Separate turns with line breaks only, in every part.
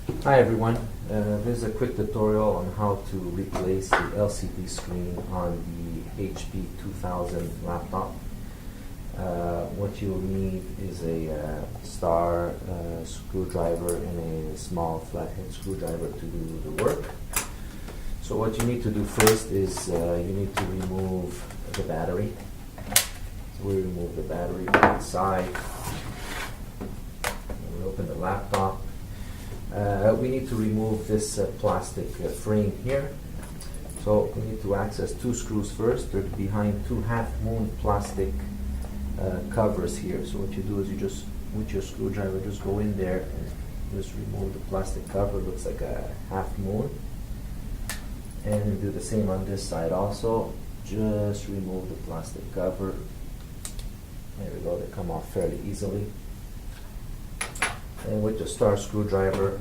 Hi everyone, this is a quick tutorial on how to replace the LCD screen on the HP2000 laptop. What you'll need is a star screwdriver and a small flathead screwdriver to do the work. So what you need to do first is you need to remove the battery. So we remove the battery from the side. We open the laptop. We need to remove this plastic frame here. So we need to access two screws first. They're behind two half-moon plastic covers here. So what you do is you just, with your screwdriver, just go in there and just remove the plastic cover. It looks like a half-moon. And you do the same on this side also. Just remove the plastic cover. There we go, they come off fairly easily. And with the star screwdriver,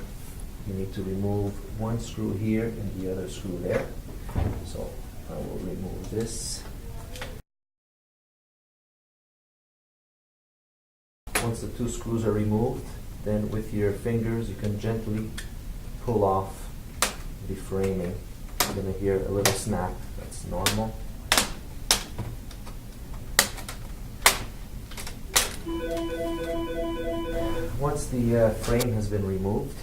you need to remove one screw here and the other screw there. So I will remove this. Once the two screws are removed, then with your fingers you can gently pull off the framing. You're going to hear a little snap. That's normal. Once the frame has been removed,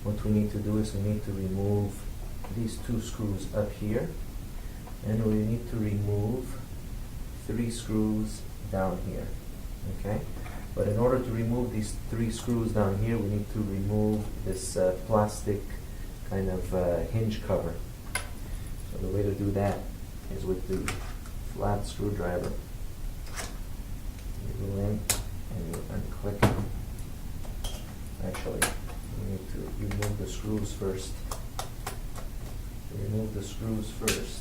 what we need to do is we need to remove these two screws up here, and we need to remove three screws down here. Okay? But in order to remove these three screws down here, we need to remove this plastic kind of hinge cover. So the way to do that is with the flat screwdriver. You go in and you unclick. Actually, you need to remove the screws first. Remove the screws first.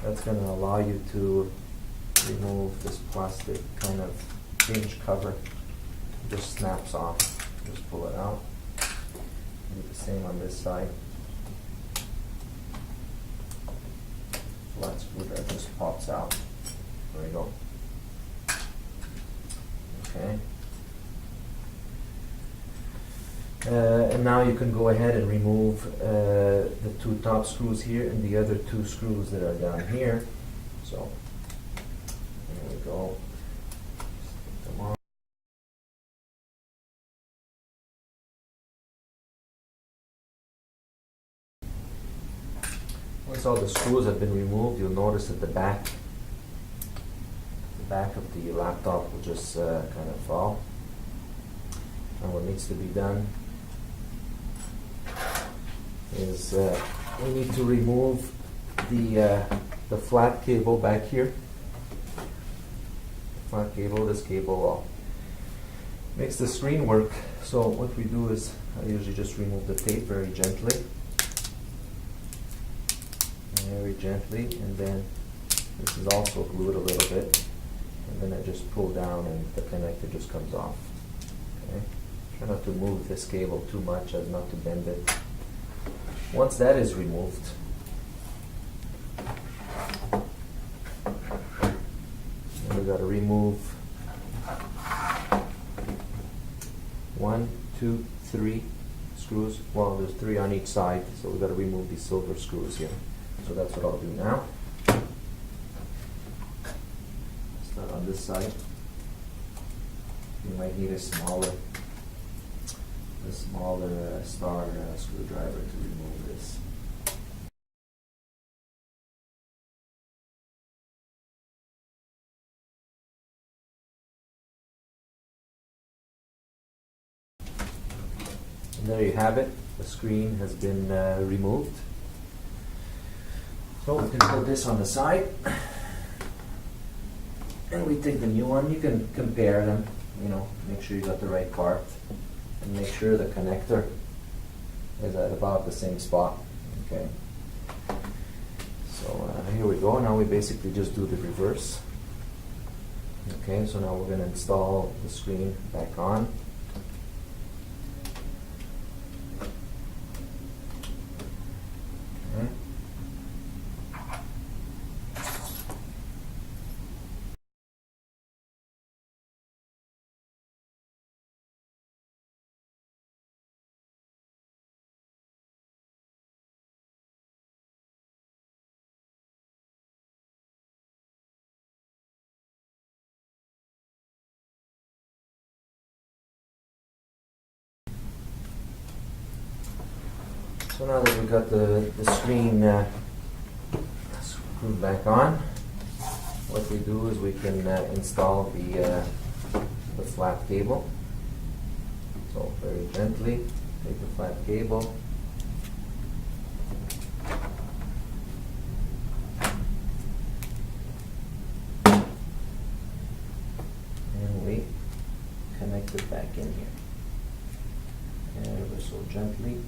That's going to allow you to remove this plastic kind of hinge cover. It just snaps off. Just pull it out. Do the same on this side. Flat screwdriver just pops out. There we go. Okay. And now you can go ahead and remove the two top screws here and the other two screws that are down here. So there we go. Stick them on. Once all the screws have been removed, you'll notice that the back of the laptop will just kind of fall. And what needs to be done is we need to remove the flat cable back here. Flat cable, this cable makes the screen work. So what we do is I usually just remove the tape very gently. Very gently, and then this is also glued a little bit, and then I just pull down and the connector just comes off. Okay? Try not to move this cable too much as not to bend it. Once that is removed, then we've got to remove 1, 2, 3 screws. Well, there's 3 on each side, so we've got to remove these silver screws here. So that's what I'll do now. Start on this side. You might need a smaller star screwdriver to remove this. And there you have it. The screen has been removed. So we can put this on the side, and we take the new one. You can compare them, make sure you got the right part, and make sure the connector is at about the same spot. Okay. So here we go. Now we basically just do the reverse. Okay. So now we're going to install the screen back on. So now that we got the screen screwed back on, what we do is we can install the flat cable. So very gently take the flat cable, and we connect it back in here. Ever so gently.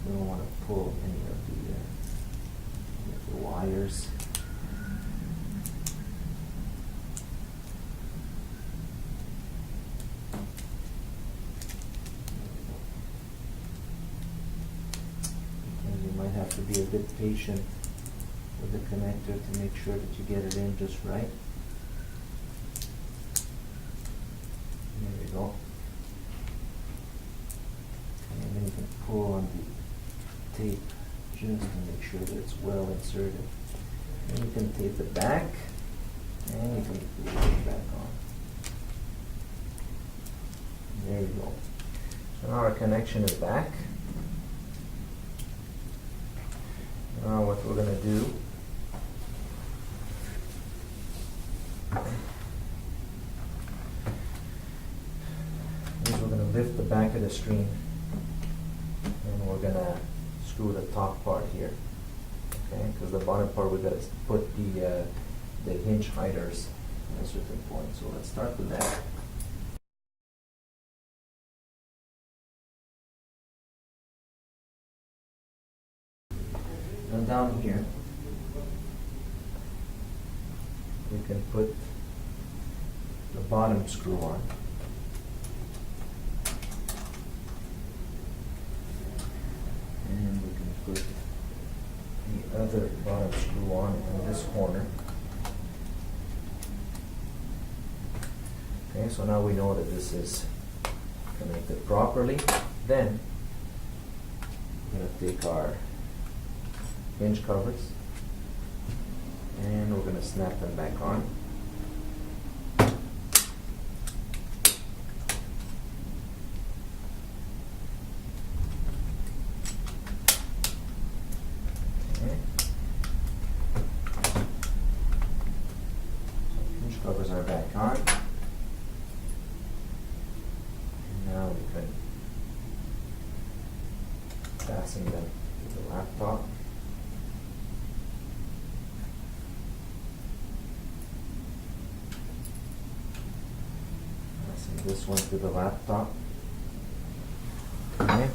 We don't want to pull any of the wires. And you might have to be a bit patient with the connector to make sure that you get it in just right. There we go. And then you can pull on the tape just to make sure that it's well inserted. And you can tape it back, and you can glue it back on. There you go. So now our connection is back. Now what we're going to do is we're going to lift the back of the screen, and we're going to screw the top part here, okay? Because the bottom part we've got to put the hinge hiders at a certain point. So let's start with that. Now down here, we can put the bottom screw on. And we can put the other bottom screw on in this corner. Okay, so now we know that this is connected properly. Then we're going to take our hinge covers and we're going to snap them back on. Covers are back on. And now we can fasten them to the laptop. Fasten this one to the laptop. Okay.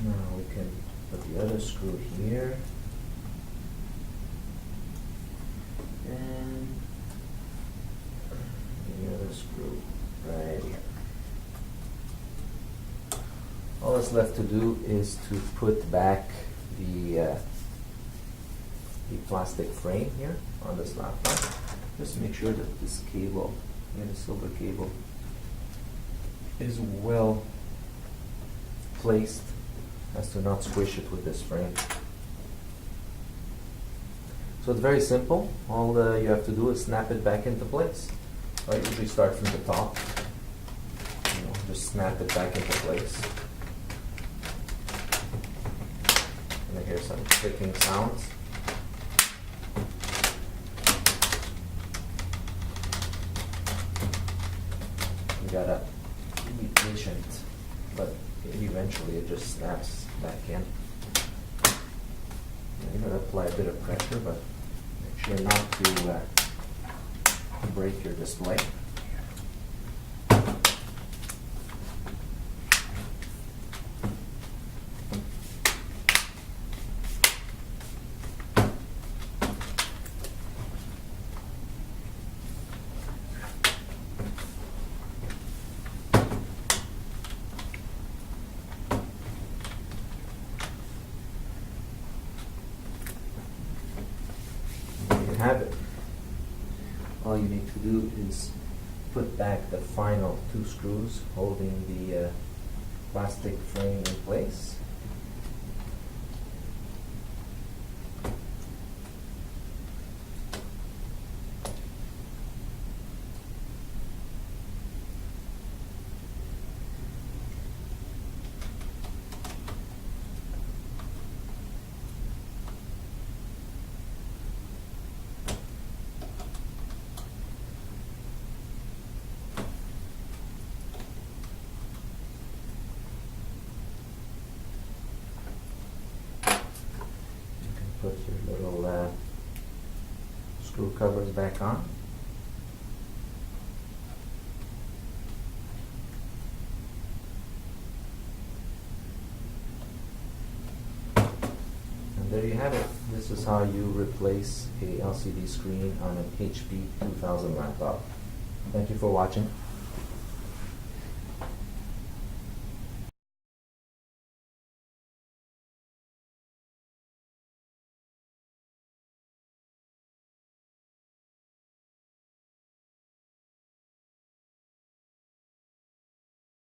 Now we can put the other screw here, and the other screw right here. All that's left to do is to put back the plastic frame here on this laptop. Just make sure that this cable, the silver cable, is well placed as to not squish it with this frame. So it's very simple. All you have to do is snap it back into place. I usually start from the top. Just snap it back into place. And I hear some clicking sounds. You gotta be patient, but eventually it just snaps back in. You're going to apply a bit of pressure, but make sure not to break your display. Have it. All you need to do is put back the final two screws holding the plastic frame in place. Screw covers back on. And there you have it. This is how you replace a LCD screen on an HP 2000 laptop. Thank you for watching.